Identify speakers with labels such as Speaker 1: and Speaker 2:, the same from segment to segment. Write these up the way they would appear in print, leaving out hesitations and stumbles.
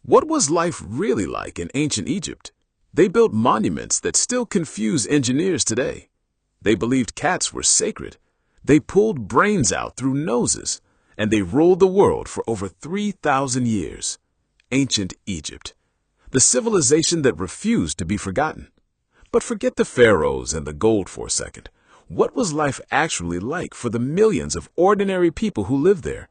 Speaker 1: What was life really like in ancient Egypt? They built monuments that still confuse engineers today. They believed cats were sacred. They pulled brains out through noses, and they ruled the world for over 3,000 years. Ancient Egypt, the civilization that refused to be forgotten. But forget the pharaohs and the gold for a second. What was life actually like for the millions of ordinary people who lived there?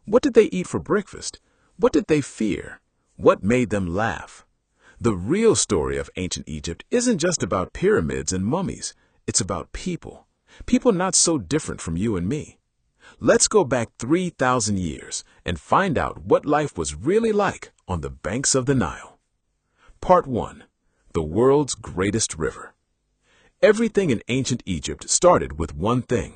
Speaker 1: What did they eat for breakfast? What did they fear? What made them laugh? The real story of ancient Egypt isn't just about pyramids and mummies. It's about people. People not so different from you and me. Let's go back 3,000 years and find out what life was really like on the banks of the Nile. Part 1. The world's greatest river. Everything in ancient Egypt started with one thing: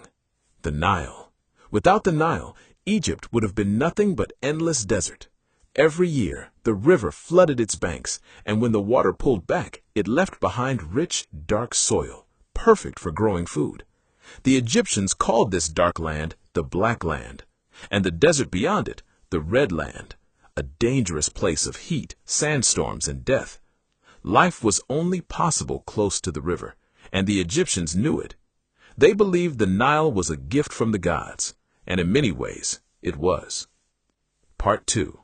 Speaker 1: the Nile. Without the Nile, Egypt would have been nothing but endless desert. Every year, the river flooded its banks, and when the water pulled back, it left behind rich, dark soil, perfect for growing food. The Egyptians called this dark land the Black Land, and the desert beyond it the Red Land, a dangerous place of heat, sandstorms, and death. Life was only possible close to the river, and the Egyptians knew it. They believed the Nile was a gift from the gods, and in many ways, it was. Part 2.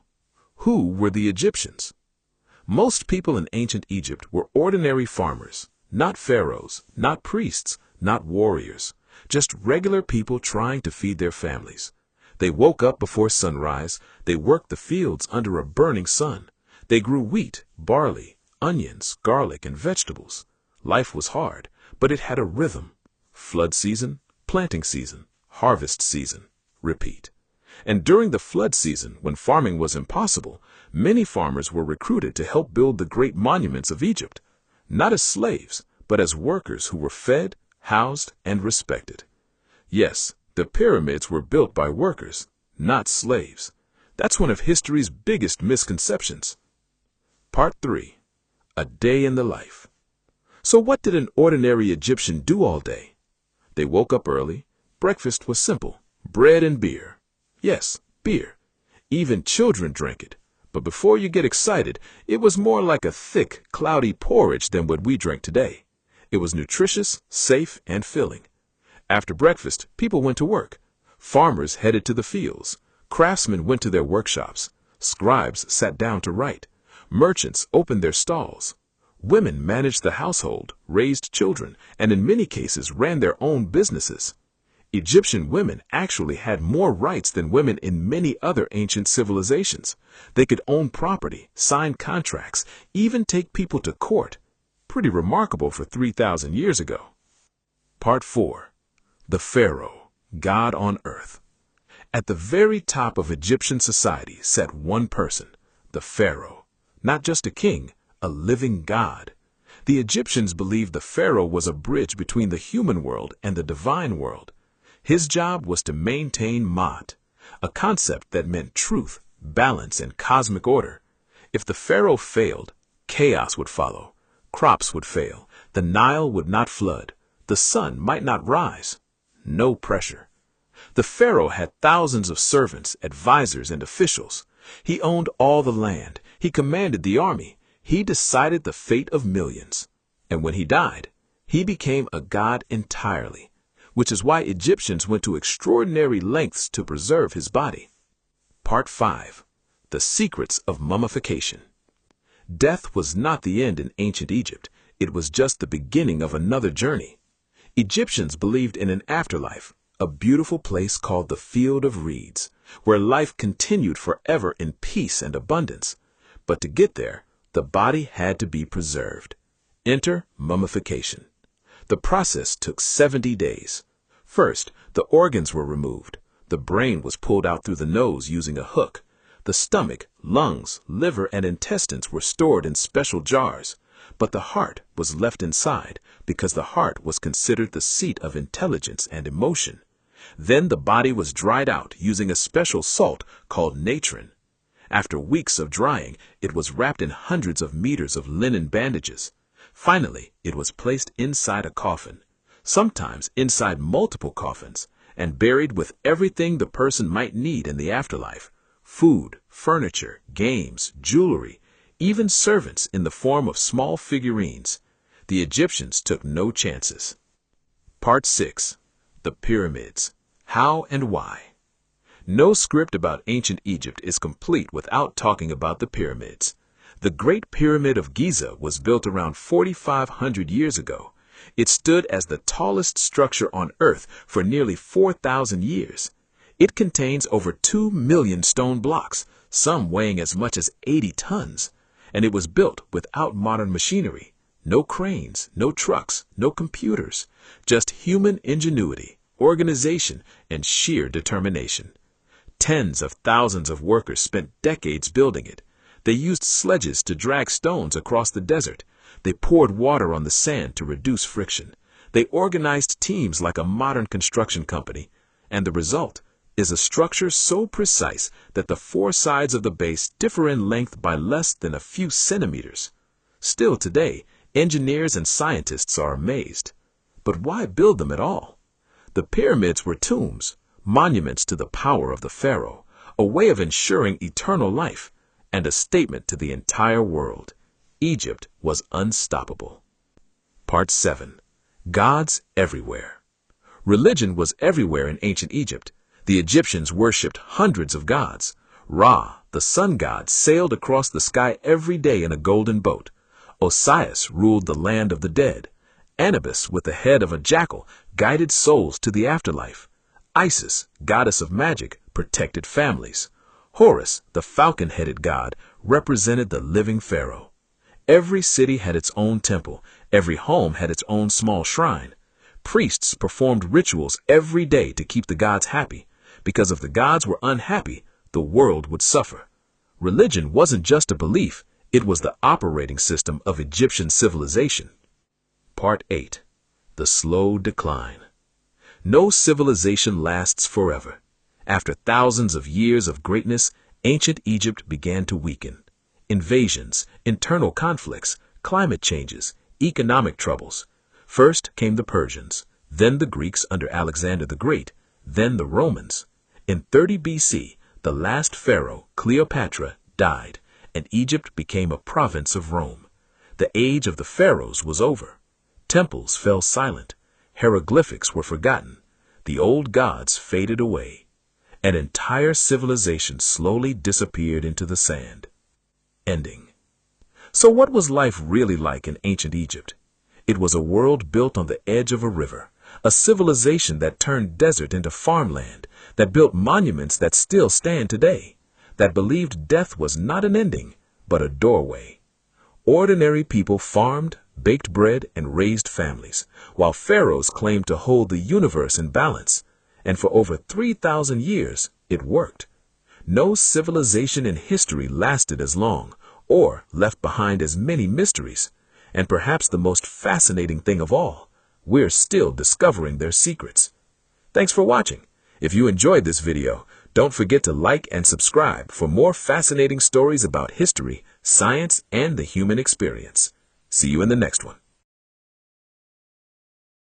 Speaker 1: Who were the Egyptians? Most people in ancient Egypt were ordinary farmers, not pharaohs, not priests, not warriors, just regular people trying to feed their families. They woke up before sunrise, they worked the fields under a burning sun. They grew wheat, barley, onions, garlic, and vegetables. Life was hard, but it had a rhythm. Flood season, planting season, harvest season, repeat. And during the flood season, when farming was impossible, many farmers were recruited to help build the great monuments of Egypt, not as slaves, but as workers who were fed, housed, and respected. Yes, the pyramids were built by workers, not slaves. That's one of history's biggest misconceptions. Part 3. A day in the life. So what did an ordinary Egyptian do all day? They woke up early. Breakfast was simple: bread and beer. Yes, beer. Even children drank it. But before you get excited, it was more like a thick, cloudy porridge than what we drink today. It was nutritious, safe, and filling. After breakfast, people went to work. Farmers headed to the fields. Craftsmen went to their workshops. Scribes sat down to write. Merchants opened their stalls. Women managed the household, raised children, and in many cases ran their own businesses. Egyptian women actually had more rights than women in many other ancient civilizations. They could own property, sign contracts, even take people to court. Pretty remarkable for 3,000 years ago. Part 4. The Pharaoh, God on Earth. At the very top of Egyptian society sat one person, the Pharaoh. Not just a king, a living god. The Egyptians believed the Pharaoh was a bridge between the human world and the divine world. His job was to maintain Ma'at, a concept that meant truth, balance, and cosmic order. If the Pharaoh failed, chaos would follow. Crops would fail. The Nile would not flood. The sun might not rise. No pressure. The Pharaoh had thousands of servants, advisors, and officials. He owned all the land. He commanded the army. He decided the fate of millions. And when he died, he became a god entirely, which is why Egyptians went to extraordinary lengths to preserve his body. Part 5. The Secrets of Mummification. Death was not the end in ancient Egypt. It was just the beginning of another journey. Egyptians believed in an afterlife, a beautiful place called the Field of Reeds, where life continued forever in peace and abundance. But to get there, the body had to be preserved. Enter mummification. The process took 70 days. First, the organs were removed. The brain was pulled out through the nose using a hook. The stomach, lungs, liver, and intestines were stored in special jars. But the heart was left inside because the heart was considered the seat of intelligence and emotion. Then the body was dried out using a special salt called natron. After weeks of drying, it was wrapped in hundreds of meters of linen bandages. Finally, it was placed inside a coffin, sometimes inside multiple coffins, and buried with everything the person might need in the afterlife: food, furniture, games, jewelry, even servants in the form of small figurines. The Egyptians took no chances. Part 6. The Pyramids. How and why? No script about ancient Egypt is complete without talking about the pyramids. The Great Pyramid of Giza was built around 4,500 years ago. It stood as the tallest structure on Earth for nearly 4,000 years. It contains over 2 million stone blocks, some weighing as much as 80 tons, and it was built without modern machinery. No cranes, no trucks, no computers, just human ingenuity, organization, and sheer determination. Tens of thousands of workers spent decades building it. They used sledges to drag stones across the desert. They poured water on the sand to reduce friction. They organized teams like a modern construction company. And the result is a structure so precise that the four sides of the base differ in length by less than a few centimeters. Still today, engineers and scientists are amazed. But why build them at all? The pyramids were tombs, monuments to the power of the pharaoh, a way of ensuring eternal life, and a statement to the entire world. Egypt was unstoppable. Part 7. Gods everywhere. Religion was everywhere in ancient Egypt. The Egyptians worshipped hundreds of gods. Ra, the sun god, sailed across the sky every day in a golden boat. Osiris ruled the land of the dead. Anubis, with the head of a jackal, guided souls to the afterlife. Isis, goddess of magic, protected families. Horus, the falcon-headed god, represented the living pharaoh. Every city had its own temple. Every home had its own small shrine. Priests performed rituals every day to keep the gods happy, because if the gods were unhappy, the world would suffer. Religion wasn't just a belief. It was the operating system of Egyptian civilization. Part 8. The slow decline. No civilization lasts forever. After thousands of years of greatness, ancient Egypt began to weaken. Invasions, internal conflicts, climate changes, economic troubles. First came the Persians, then the Greeks under Alexander the Great, then the Romans. In 30 BC, the last pharaoh, Cleopatra, died, and Egypt became a province of Rome. The age of the pharaohs was over. Temples fell silent. Hieroglyphics were forgotten. The old gods faded away. An entire civilization slowly disappeared into the sand. Ending. So what was life really like in ancient Egypt? It was a world built on the edge of a river, a civilization that turned desert into farmland, that built monuments that still stand today, that believed death was not an ending, but a doorway. Ordinary people farmed, baked bread, and raised families, while pharaohs claimed to hold the universe in balance. And for over 3,000 years, it worked. No civilization in history lasted as long, or left behind as many mysteries. And perhaps the most fascinating thing of all, we're still discovering their secrets. Thanks for watching. If you enjoyed this video, don't forget to like and subscribe for more fascinating stories about history, science, and the human experience. See you in the next one.